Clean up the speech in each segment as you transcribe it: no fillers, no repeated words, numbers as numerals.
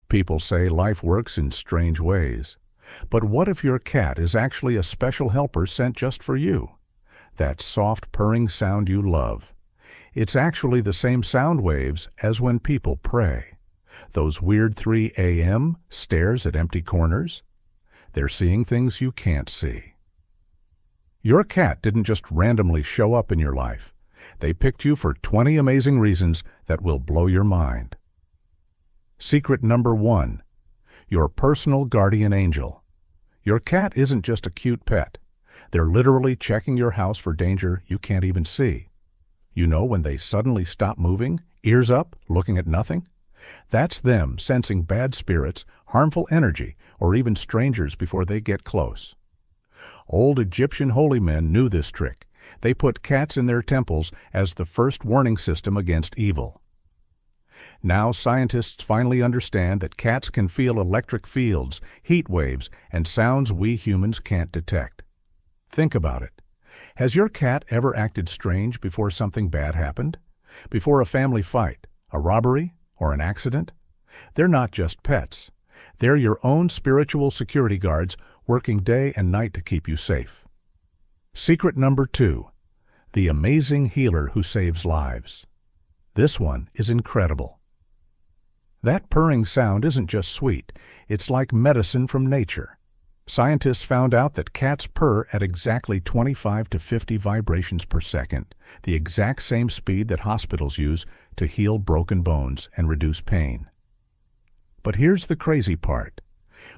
People say life works in strange ways. But what if your cat is actually a special helper sent just for you? That soft purring sound you love. It's actually the same sound waves as when people pray. Those weird 3 a.m. stares at empty corners. They're seeing things you can't see. Your cat didn't just randomly show up in your life. They picked you for 20 amazing reasons that will blow your mind. Secret number 1. Your personal guardian angel. Your cat isn't just a cute pet. They're literally checking your house for danger you can't even see. You know when they suddenly stop moving, ears up, looking at nothing? That's them sensing bad spirits, harmful energy, or even strangers before they get close. Old Egyptian holy men knew this trick. They put cats in their temples as the first warning system against evil. Now scientists finally understand that cats can feel electric fields, heat waves, and sounds we humans can't detect. Think about it. Has your cat ever acted strange before something bad happened? Before a family fight, a robbery, or an accident? They're not just pets. They're your own spiritual security guards working day and night to keep you safe. Secret number 2. The amazing healer who saves lives. This one is incredible. That purring sound isn't just sweet, it's like medicine from nature. Scientists found out that cats purr at exactly 25 to 50 vibrations per second, the exact same speed that hospitals use to heal broken bones and reduce pain. But here's the crazy part.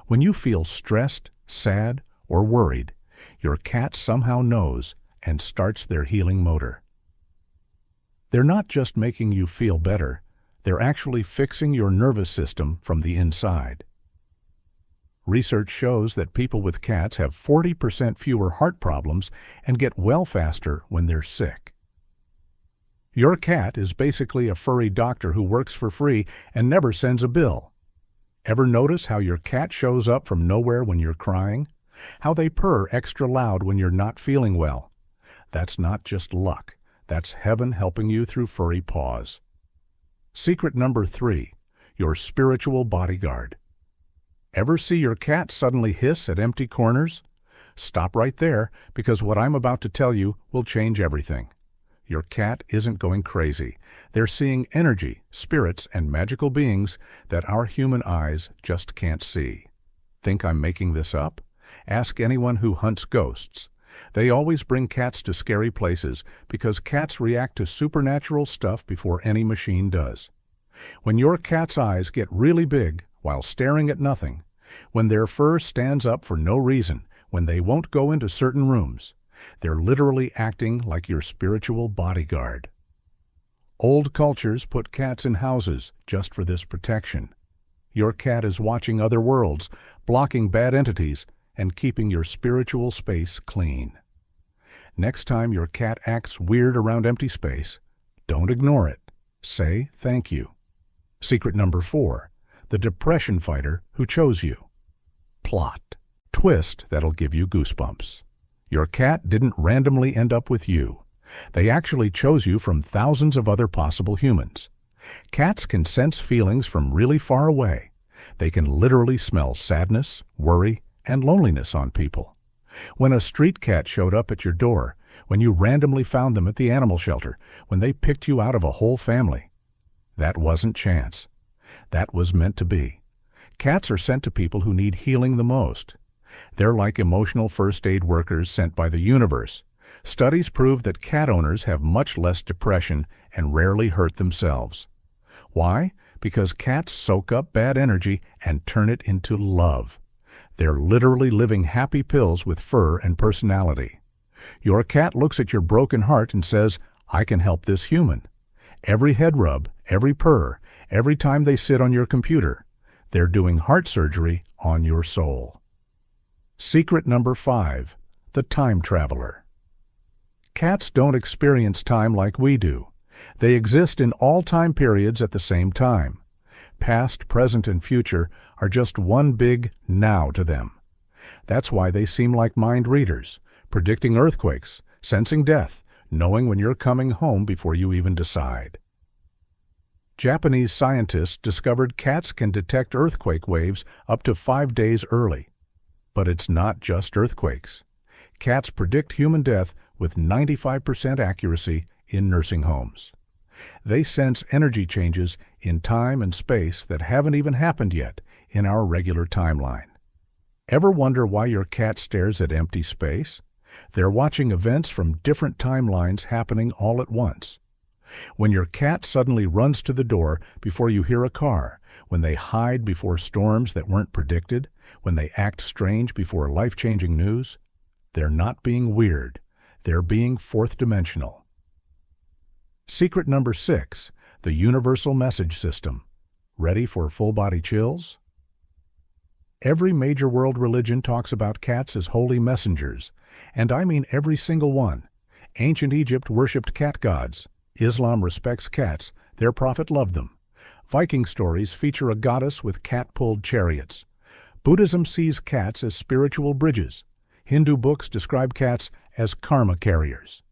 When you feel stressed, sad, or worried, your cat somehow knows and starts their healing motor. They're not just making you feel better, they're actually fixing your nervous system from the inside. Research shows that people with cats have 40% fewer heart problems and get well faster when they're sick. Your cat is basically a furry doctor who works for free and never sends a bill. Ever notice how your cat shows up from nowhere when you're crying? How they purr extra loud when you're not feeling well? That's not just luck. That's heaven helping you through furry paws. Secret number 3. Your spiritual bodyguard. Ever see your cat suddenly hiss at empty corners? Stop right there, because what I'm about to tell you will change everything. Your cat isn't going crazy. They're seeing energy, spirits, and magical beings that our human eyes just can't see. Think I'm making this up? Ask anyone who hunts ghosts. They always bring cats to scary places because cats react to supernatural stuff before any machine does. When your cat's eyes get really big while staring at nothing, when their fur stands up for no reason, when they won't go into certain rooms, they're literally acting like your spiritual bodyguard. Old cultures put cats in houses just for this protection. Your cat is watching other worlds, blocking bad entities, and keeping your spiritual space clean. Next time your cat acts weird around empty space, don't ignore it. Say thank you. Secret number 4. The depression fighter who chose you. Plot. Twist that'll give you goosebumps. Your cat didn't randomly end up with you. They actually chose you from thousands of other possible humans. Cats can sense feelings from really far away. They can literally smell sadness, worry, and loneliness on people. When a street cat showed up at your door, when you randomly found them at the animal shelter, when they picked you out of a whole family, that wasn't chance. That was meant to be. Cats are sent to people who need healing the most. They're like emotional first aid workers sent by the universe. Studies prove that cat owners have much less depression and rarely hurt themselves. Why? Because cats soak up bad energy and turn it into love. They're literally living happy pills with fur and personality. Your cat looks at your broken heart and says, I can help this human. Every head rub, every purr, every time they sit on your computer, they're doing heart surgery on your soul. Secret number 5. The time traveler. Cats don't experience time like we do. They exist in all time periods at the same time. Past, present, and future are just one big now to them. That's why they seem like mind readers, predicting earthquakes, sensing death, knowing when you're coming home before you even decide. Japanese scientists discovered cats can detect earthquake waves up to 5 days early. But it's not just earthquakes. Cats predict human death with 95% accuracy in nursing homes. They sense energy changes in time and space that haven't even happened yet in our regular timeline. Ever wonder why your cat stares at empty space? They're watching events from different timelines happening all at once. When your cat suddenly runs to the door before you hear a car, when they hide before storms that weren't predicted, when they act strange before life-changing news, they're not being weird. They're being fourth-dimensional. Secret number 6, the universal message system. Ready for full-body chills? Every major world religion talks about cats as holy messengers, and I mean every single one. Ancient Egypt worshipped cat gods. Islam respects cats. Their prophet loved them. Viking stories feature a goddess with cat-pulled chariots. Buddhism sees cats as spiritual bridges. Hindu books describe cats as karma carriers.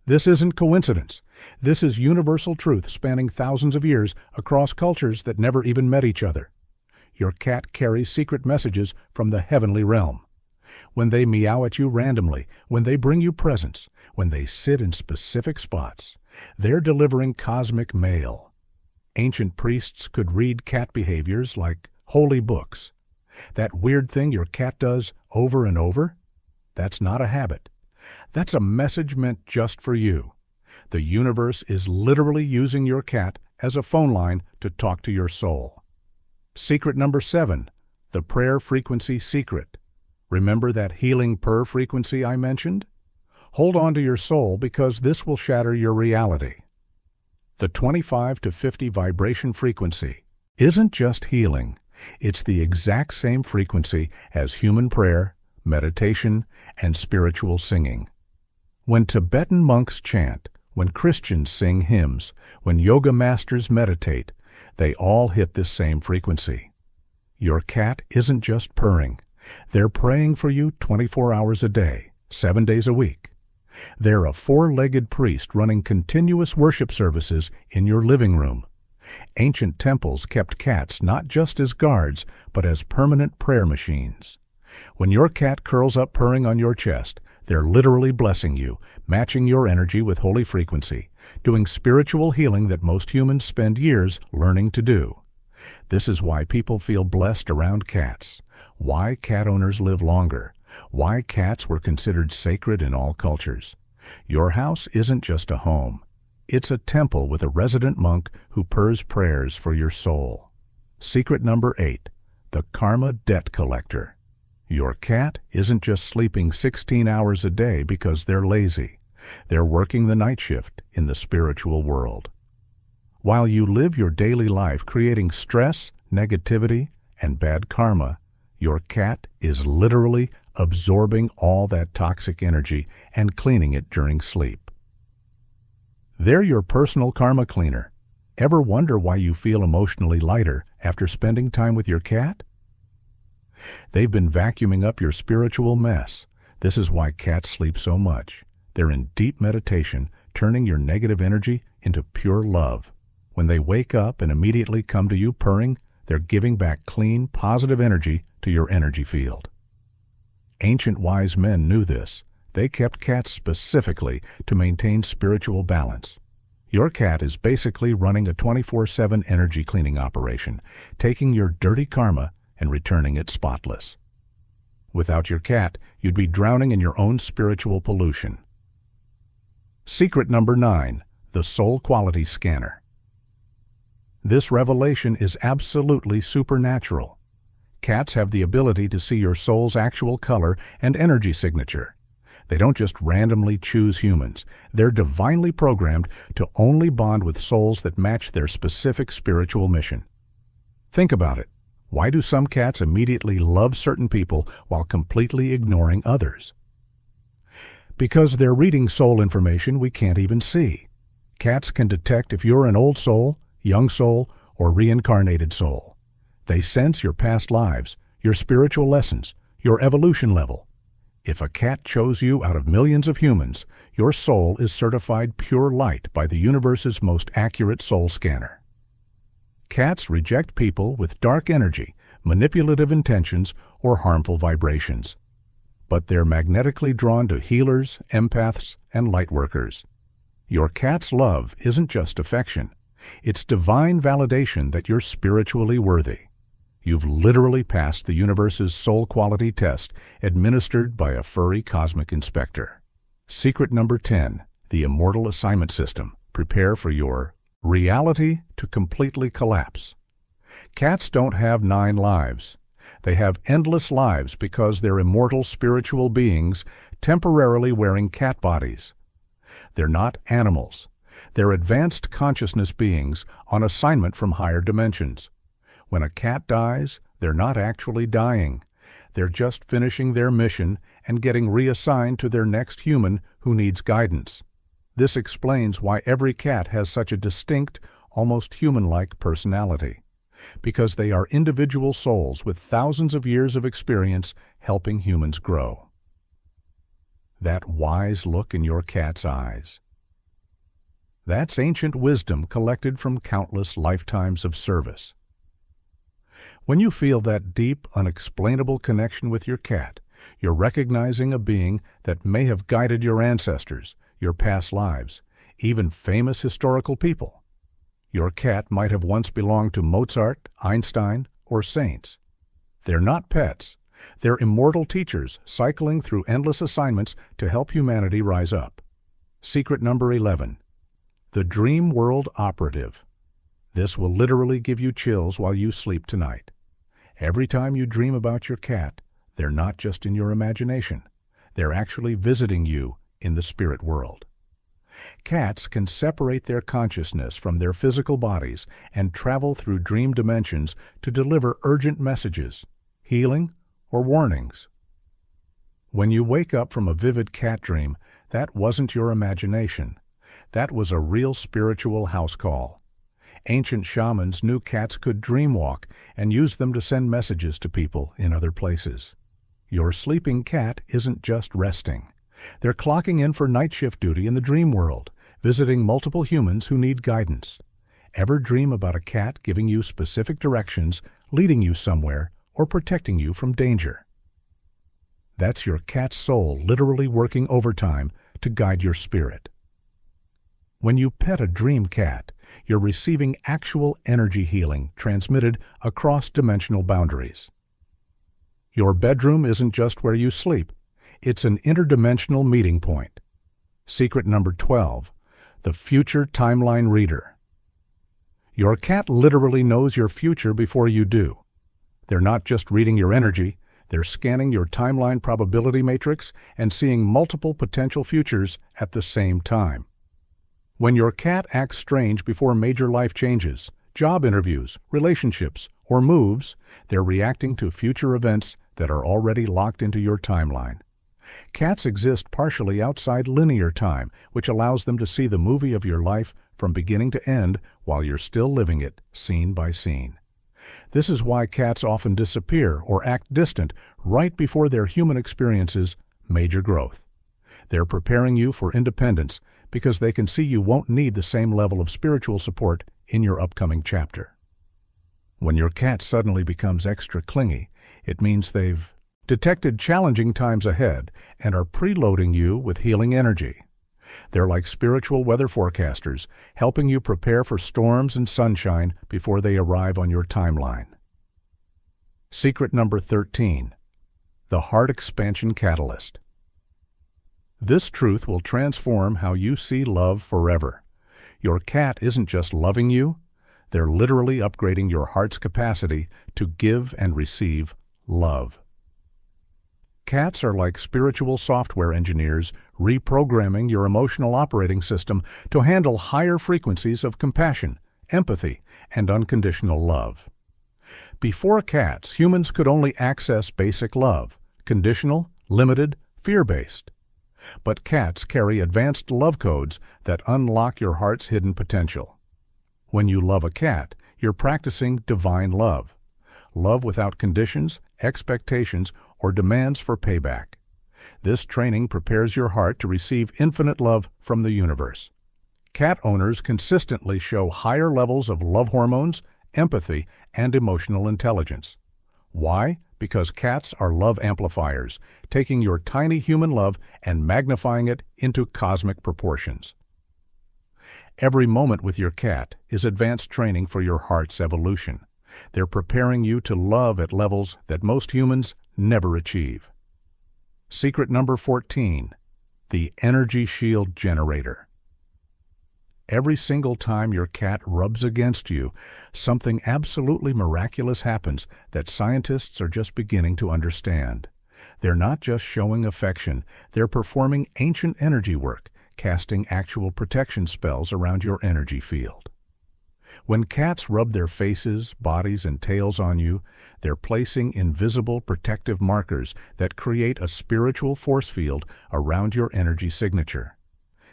This isn't coincidence. This is universal truth spanning thousands of years across cultures that never even met each other. Your cat carries secret messages from the heavenly realm. When they meow at you randomly, when they bring you presents, when they sit in specific spots, they're delivering cosmic mail. Ancient priests could read cat behaviors like holy books. That weird thing your cat does over and over? That's not a habit. That's a message meant just for you. The universe is literally using your cat as a phone line to talk to your soul. Secret number 7, the prayer frequency secret. Remember that healing purr frequency I mentioned? Hold on to your soul because this will shatter your reality. The 25 to 50 vibration frequency isn't just healing. It's the exact same frequency as human prayer, meditation, and spiritual singing. When Tibetan monks chant, when Christians sing hymns, when yoga masters meditate, they all hit this same frequency. Your cat isn't just purring. They're praying for you 24 hours a day, 7 days a week. They're a 4-legged priest running continuous worship services in your living room. Ancient temples kept cats not just as guards, but as permanent prayer machines. When your cat curls up purring on your chest, they're literally blessing you, matching your energy with holy frequency, doing spiritual healing that most humans spend years learning to do. This is why people feel blessed around cats, why cat owners live longer, why cats were considered sacred in all cultures. Your house isn't just a home. It's a temple with a resident monk who purrs prayers for your soul. Secret number 8, the karma debt collector. Your cat isn't just sleeping 16 hours a day because they're lazy. They're working the night shift in the spiritual world. While you live your daily life creating stress, negativity, and bad karma, your cat is literally absorbing all that toxic energy and cleaning it during sleep. They're your personal karma cleaner. Ever wonder why you feel emotionally lighter after spending time with your cat? They've been vacuuming up your spiritual mess. This is why cats sleep so much. They're in deep meditation, turning your negative energy into pure love. When they wake up and immediately come to you purring, they're giving back clean, positive energy to your energy field. Ancient wise men knew this. They kept cats specifically to maintain spiritual balance. Your cat is basically running a 24/7 energy cleaning operation, taking your dirty karma and returning it spotless. Without your cat, you'd be drowning in your own spiritual pollution. Secret number 9, the soul quality scanner. This revelation is absolutely supernatural. Cats have the ability to see your soul's actual color and energy signature. They don't just randomly choose humans. They're divinely programmed to only bond with souls that match their specific spiritual mission. Think about it. Why do some cats immediately love certain people while completely ignoring others? Because they're reading soul information we can't even see. Cats can detect if you're an old soul, young soul, or reincarnated soul. They sense your past lives, your spiritual lessons, your evolution level. If a cat chose you out of millions of humans, your soul is certified pure light by the universe's most accurate soul scanner. Cats reject people with dark energy, manipulative intentions, or harmful vibrations. But they're magnetically drawn to healers, empaths, and lightworkers. Your cat's love isn't just affection. It's divine validation that you're spiritually worthy. You've literally passed the universe's soul quality test administered by a furry cosmic inspector. Secret number 10, the immortal assignment system. Prepare for your reality to completely collapse. Cats don't have 9 lives. They have endless lives because they're immortal spiritual beings temporarily wearing cat bodies. They're not animals. They're advanced consciousness beings on assignment from higher dimensions. When a cat dies, they're not actually dying. They're just finishing their mission and getting reassigned to their next human who needs guidance. This explains why every cat has such a distinct, almost human-like personality. Because they are individual souls with thousands of years of experience helping humans grow. That wise look in your cat's eyes. That's ancient wisdom collected from countless lifetimes of service. When you feel that deep, unexplainable connection with your cat, you're recognizing a being that may have guided your ancestors, your past lives, even famous historical people. Your cat might have once belonged to Mozart, Einstein, or saints. They're not pets. They're immortal teachers cycling through endless assignments to help humanity rise up. Secret number 11. The Dream World Operative. This will literally give you chills while you sleep tonight. Every time you dream about your cat, they're not just in your imagination. They're actually visiting you in the spirit world. Cats can separate their consciousness from their physical bodies and travel through dream dimensions to deliver urgent messages, healing, or warnings. When you wake up from a vivid cat dream, that wasn't your imagination. That was a real spiritual house call. Ancient shamans knew cats could dreamwalk and use them to send messages to people in other places. Your sleeping cat isn't just resting. They're clocking in for night shift duty in the dream world, visiting multiple humans who need guidance. Ever dream about a cat giving you specific directions, leading you somewhere, or protecting you from danger? That's your cat's soul literally working overtime to guide your spirit. When you pet a dream cat, you're receiving actual energy healing transmitted across dimensional boundaries. Your bedroom isn't just where you sleep. It's an interdimensional meeting point. Secret number 12, the future timeline reader. Your cat literally knows your future before you do. They're not just reading your energy, they're scanning your timeline probability matrix and seeing multiple potential futures at the same time. When your cat acts strange before major life changes, job interviews, relationships, or moves, they're reacting to future events that are already locked into your timeline. Cats exist partially outside linear time, which allows them to see the movie of your life from beginning to end while you're still living it, scene by scene. This is why cats often disappear or act distant right before their human experiences major growth. They're preparing you for independence because they can see you won't need the same level of spiritual support in your upcoming chapter. When your cat suddenly becomes extra clingy, it means they've detected challenging times ahead and are preloading you with healing energy. They're like spiritual weather forecasters, helping you prepare for storms and sunshine before they arrive on your timeline. Secret number 13. The Heart Expansion Catalyst. This truth will transform how you see love forever. Your cat isn't just loving you, they're literally upgrading your heart's capacity to give and receive love. Cats are like spiritual software engineers reprogramming your emotional operating system to handle higher frequencies of compassion, empathy, and unconditional love. Before cats, humans could only access basic love, conditional, limited, fear-based. But cats carry advanced love codes that unlock your heart's hidden potential. When you love a cat, you're practicing divine love. Love without conditions, expectations, or demands for payback. This training prepares your heart to receive infinite love from the universe. Cat owners consistently show higher levels of love hormones, empathy, and emotional intelligence. Why? Because cats are love amplifiers, taking your tiny human love and magnifying it into cosmic proportions. Every moment with your cat is advanced training for your heart's evolution. They're preparing you to love at levels that most humans never achieve. Secret number 14, the energy shield generator. Every single time your cat rubs against you, something absolutely miraculous happens that scientists are just beginning to understand. They're not just showing affection, they're performing ancient energy work, casting actual protection spells around your energy field. When cats rub their faces, bodies, and tails on you, they're placing invisible protective markers that create a spiritual force field around your energy signature.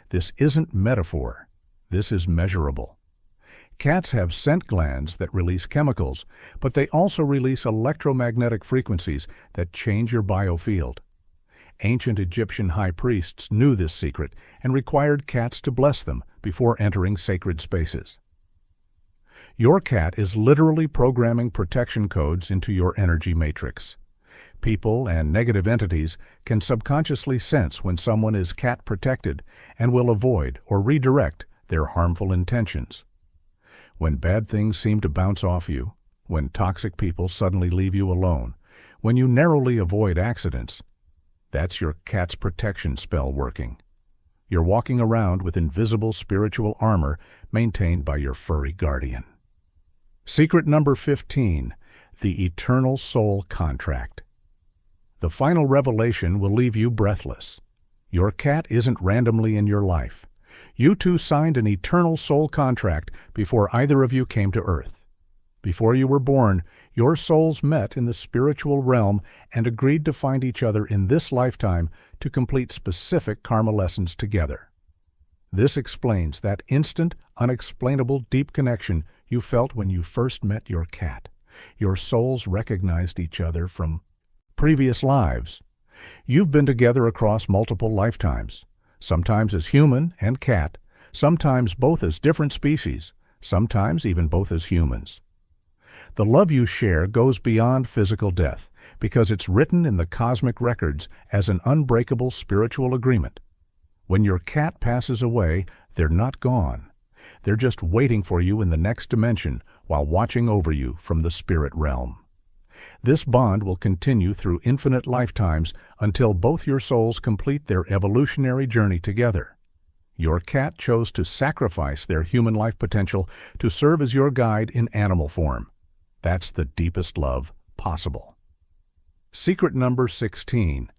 This isn't metaphor. This is measurable. Cats have scent glands that release chemicals, but they also release electromagnetic frequencies that change your biofield. Ancient Egyptian high priests knew this secret and required cats to bless them before entering sacred spaces. Your cat is literally programming protection codes into your energy matrix. People and negative entities can subconsciously sense when someone is cat protected and will avoid or redirect their harmful intentions. When bad things seem to bounce off you, when toxic people suddenly leave you alone, when you narrowly avoid accidents, that's your cat's protection spell working. You're walking around with invisible spiritual armor maintained by your furry guardian. Secret number 15, the eternal soul contract. The final revelation will leave you breathless. Your cat isn't randomly in your life. You two signed an eternal soul contract before either of you came to Earth. Before you were born, your souls met in the spiritual realm and agreed to find each other in this lifetime to complete specific karma lessons together. This explains that instant, unexplainable deep connection you felt when you first met your cat. Your souls recognized each other from previous lives. You've been together across multiple lifetimes. Sometimes as human and cat, sometimes both as different species, sometimes even both as humans. The love you share goes beyond physical death because it's written in the cosmic records as an unbreakable spiritual agreement. When your cat passes away, they're not gone. They're just waiting for you in the next dimension while watching over you from the spirit realm. This bond will continue through infinite lifetimes until both your souls complete their evolutionary journey together. Your cat chose to sacrifice their human life potential to serve as your guide in animal form. That's the deepest love possible. Secret number 16,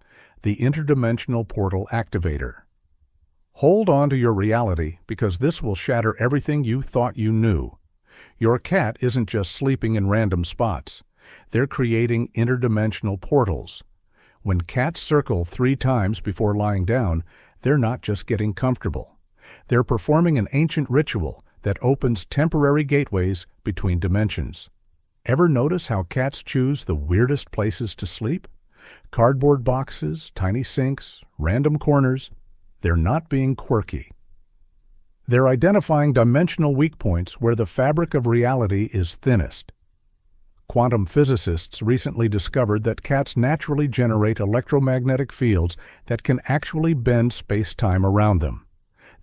the Interdimensional Portal Activator. Hold on to your reality because this will shatter everything you thought you knew. Your cat isn't just sleeping in random spots. They're creating interdimensional portals. When cats circle 3 times before lying down, they're not just getting comfortable. They're performing an ancient ritual that opens temporary gateways between dimensions. Ever notice how cats choose the weirdest places to sleep? Cardboard boxes, tiny sinks, random corners. They're not being quirky. They're identifying dimensional weak points where the fabric of reality is thinnest. Quantum physicists recently discovered that cats naturally generate electromagnetic fields that can actually bend space-time around them.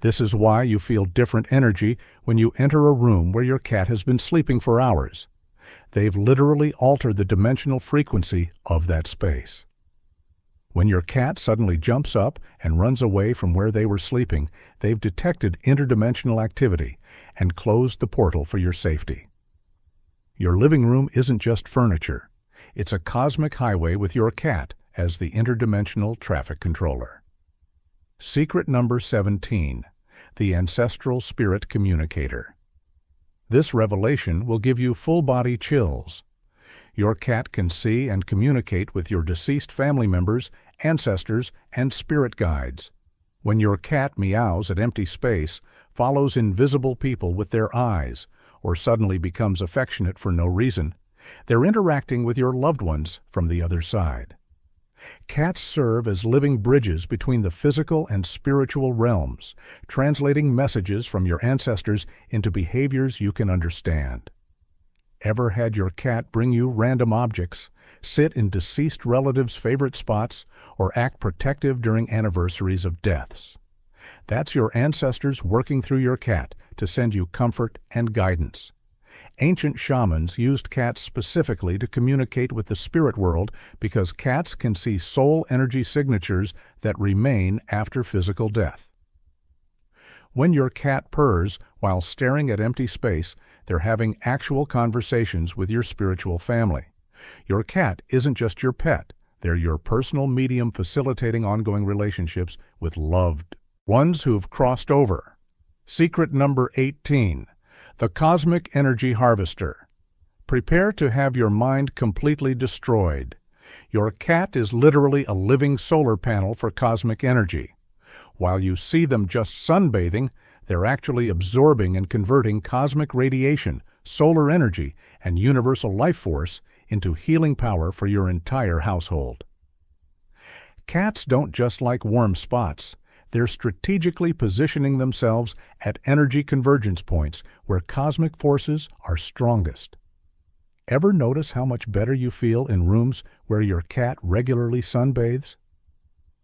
This is why you feel different energy when you enter a room where your cat has been sleeping for hours. They've literally altered the dimensional frequency of that space. When your cat suddenly jumps up and runs away from where they were sleeping, they've detected interdimensional activity and closed the portal for your safety. Your living room isn't just furniture. It's a cosmic highway with your cat as the interdimensional traffic controller. Secret number 17, the Ancestral Spirit Communicator. This revelation will give you full-body chills. Your cat can see and communicate with your deceased family members, ancestors, and spirit guides. When your cat meows at empty space, follows invisible people with their eyes, or suddenly becomes affectionate for no reason, they're interacting with your loved ones from the other side. Cats serve as living bridges between the physical and spiritual realms, translating messages from your ancestors into behaviors you can understand. Ever had your cat bring you random objects, sit in deceased relatives' favorite spots, or act protective during anniversaries of deaths? That's your ancestors working through your cat to send you comfort and guidance. Ancient shamans used cats specifically to communicate with the spirit world because cats can see soul energy signatures that remain after physical death. When your cat purrs while staring at empty space, they're having actual conversations with your spiritual family. Your cat isn't just your pet, they're your personal medium facilitating ongoing relationships with loved ones who've crossed over. Secret number 18. The Cosmic Energy Harvester. Prepare to have your mind completely destroyed. Your cat is literally a living solar panel for cosmic energy. While you see them just sunbathing, they're actually absorbing and converting cosmic radiation, solar energy, and universal life force into healing power for your entire household. Cats don't just like warm spots. They're strategically positioning themselves at energy convergence points where cosmic forces are strongest. Ever notice how much better you feel in rooms where your cat regularly sunbathes?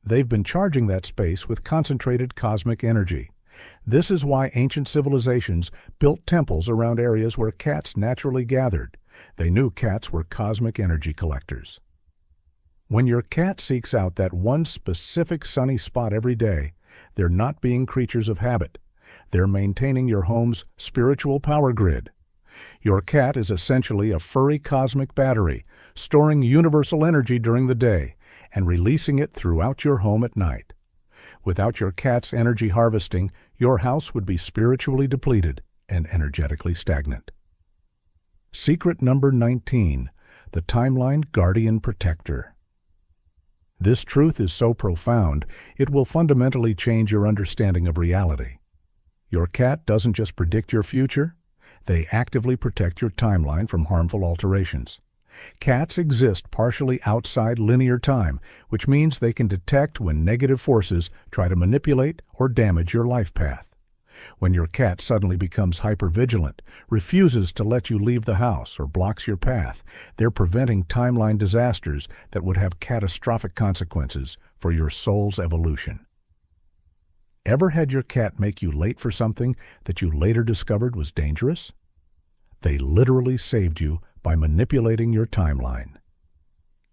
They've been charging that space with concentrated cosmic energy. This is why ancient civilizations built temples around areas where cats naturally gathered. They knew cats were cosmic energy collectors. When your cat seeks out that one specific sunny spot every day, they're not being creatures of habit. They're maintaining your home's spiritual power grid. Your cat is essentially a furry cosmic battery, storing universal energy during the day and releasing it throughout your home at night. Without your cat's energy harvesting, your house would be spiritually depleted and energetically stagnant. Secret number 19. The Timeline Guardian Protector. This truth is so profound, it will fundamentally change your understanding of reality. Your cat doesn't just predict your future, they actively protect your timeline from harmful alterations. Cats exist partially outside linear time, which means they can detect when negative forces try to manipulate or damage your life path. When your cat suddenly becomes hypervigilant, refuses to let you leave the house, or blocks your path, they're preventing timeline disasters that would have catastrophic consequences for your soul's evolution. Ever had your cat make you late for something that you later discovered was dangerous? They literally saved you by manipulating your timeline.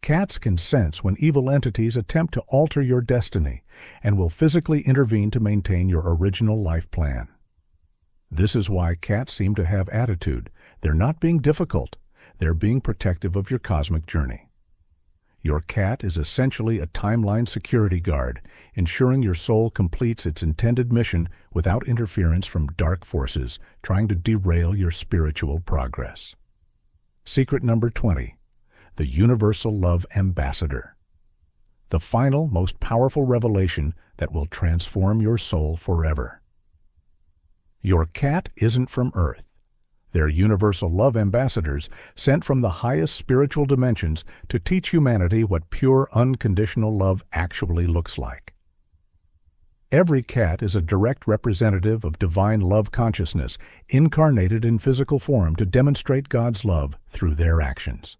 Cats can sense when evil entities attempt to alter your destiny and will physically intervene to maintain your original life plan. This is why cats seem to have attitude. They're not being difficult. They're being protective of your cosmic journey. Your cat is essentially a timeline security guard, ensuring your soul completes its intended mission without interference from dark forces trying to derail your spiritual progress. Secret number 20. The Universal Love Ambassador. The final, most powerful revelation that will transform your soul forever. Your cat isn't from Earth. They're universal love ambassadors sent from the highest spiritual dimensions to teach humanity what pure, unconditional love actually looks like. Every cat is a direct representative of divine love consciousness, incarnated in physical form to demonstrate God's love through their actions.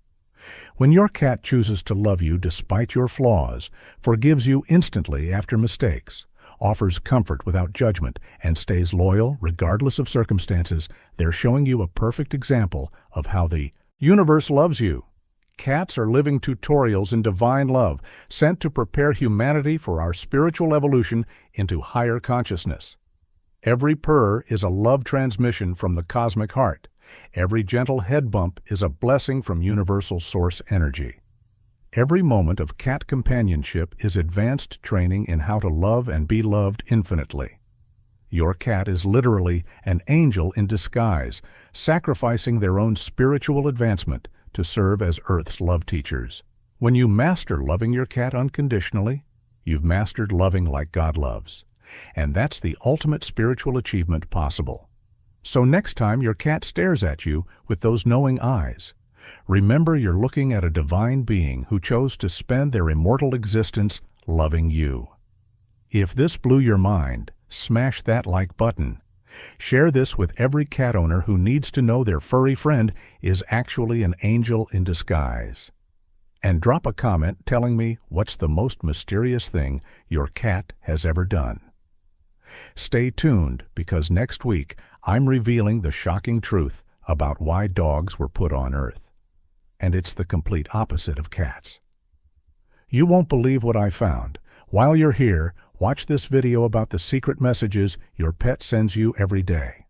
When your cat chooses to love you despite your flaws, forgives you instantly after mistakes, offers comfort without judgment, and stays loyal regardless of circumstances, they're showing you a perfect example of how the universe loves you. Cats are living tutorials in divine love, sent to prepare humanity for our spiritual evolution into higher consciousness. Every purr is a love transmission from the cosmic heart. Every gentle head bump is a blessing from universal source energy. Every moment of cat companionship is advanced training in how to love and be loved infinitely. Your cat is literally an angel in disguise, sacrificing their own spiritual advancement to serve as Earth's love teachers. When you master loving your cat unconditionally, you've mastered loving like God loves. And that's the ultimate spiritual achievement possible. So next time your cat stares at you with those knowing eyes, remember you're looking at a divine being who chose to spend their immortal existence loving you. If this blew your mind, smash that like button. Share this with every cat owner who needs to know their furry friend is actually an angel in disguise. And drop a comment telling me what's the most mysterious thing your cat has ever done. Stay tuned, because next week I'm revealing the shocking truth about why dogs were put on Earth. And it's the complete opposite of cats. You won't believe what I found. While you're here, watch this video about the secret messages your pet sends you every day.